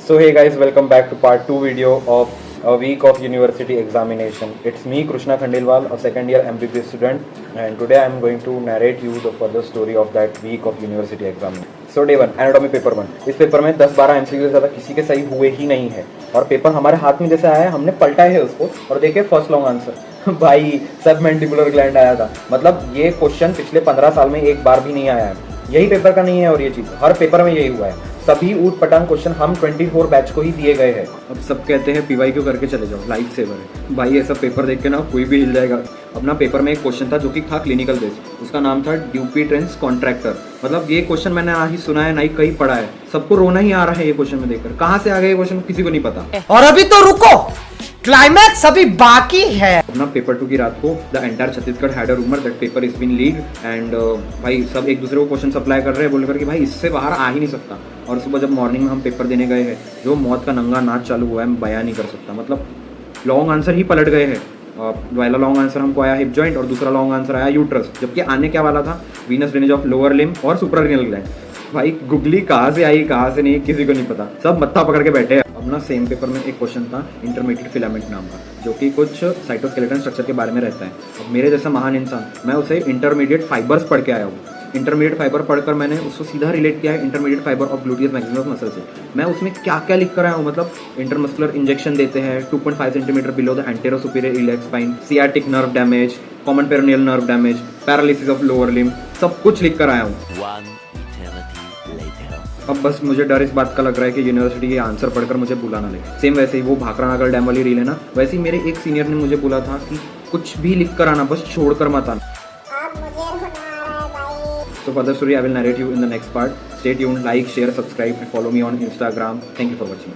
So hey guys, welcome back to part 2 video of a week of university examination. It's me Krishna Khandilwal, a second year MBBS student, and today I'm going to narrate you the further story of that week of university examination. So day 1 anatomy paper 1. इस paper में 10-12 MCQ से ज़्यादा किसी के सही हुए ही नहीं है और पेपर हमारे हाथ में जैसे आया हमने पलटा है उसको और देखे फर्स्ट लॉन्ग आंसर भाई सब मैंडिबुलर ग्लैंड आया था. मतलब ये क्वेश्चन पिछले 15 साल में एक बार भी नहीं आया है. यही पेपर का नहीं है और ये चीज़ हर पेपर में यही हुआ है. सभी ऊट पटांग क्वेश्चन हम 24 बैच को ही दिए गए हैं. अब सब कहते हैं पीवाईक्यू करके चले जाओ, लाइफ सेवर है भाई. ये सब पेपर देख के ना कोई भी हिल जाएगा. अपना पेपर में एक क्वेश्चन था जो कि था क्लिनिकल बेस्ड. उसका नाम था ड्यूपीट्रेंस कॉन्ट्रैक्टर. मतलब ये क्वेश्चन मैंने ना ही सुना है ना ही कहीं पढ़ा है. सबको रोना ही आ रहा है ये क्वेश्चन में देखकर. कहाँ से आ गया ये क्वेश्चन किसी को नहीं पता. और अभी तो रुको, क्लाइमैक्स अभी बाकी है. अपना पेपर 2 की रात को the entire Chhattisgarh had a rumour that paper is been leaked and भाई सब एक दूसरे को क्वेश्चन सप्लाई कर रहे हैं बोलकर कि भाई इससे बाहर आ ही नहीं सकता. और सुबह जब मॉर्निंग में हम पेपर देने गए हैं जो मौत का नंगा नाच चालू हुआ है मैं बयान नहीं कर सकता. मतलब लॉन्ग आंसर ही पलट गए हैं. पहला लॉन्ग आंसर हमको आया हिप जॉइंट और दूसरा लॉन्ग आंसर आया यूट्रस, जबकि आने क्या वाला था Venus drainage of lower limb और सुप्रारेनियल ग्लैंड. भाई गुगली कहाँ से आई कहाँ से नहीं किसी को नहीं पता. सब मत्था पकड़ के बैठे हैं. अपना सेम पेपर में एक क्वेश्चन था इंटरमीडिएट फिलामेंट नाम का जो कि कुछ साइटोस्केलेटन स्ट्रक्चर के बारे में रहता है. अब मेरे जैसा महान इंसान मैं उसे इंटरमीडिएट फाइबर्स पढ़ के आया हूँ. इंटरमीडिएट फाइबर पढ़कर मैंने उसको सीधा रिलेट किया है intermediate fibre of gluteus maximum muscle से. मैं उसमें क्या क्या लिख कर आया हूँ. मतलब इंटरमस्कुलर इंजेक्शन देते हैं 2.5 centimetre below the anterior superior iliac spine, sciatic nerve damage, common peroneal nerve damage, paralysis of lower limb, सब कुछ लिख कर आया हूँ. अब बस मुझे डर इस बात का लग रहा है कि यूनिवर्सिटी के आंसर पढ़कर मुझे बुलाना लगे. सेम वैसे ही वो भाखड़ा नागल डैम वाली रील है ना, वैसे ही मेरे एक सीनियर ने मुझे बोला था कि कुछ भी लिख कर आना बस छोड़ कर मत आना. So further story I will narrate you in the next part. Stay tuned, like, share, subscribe and follow me on Instagram. Thank you for watching.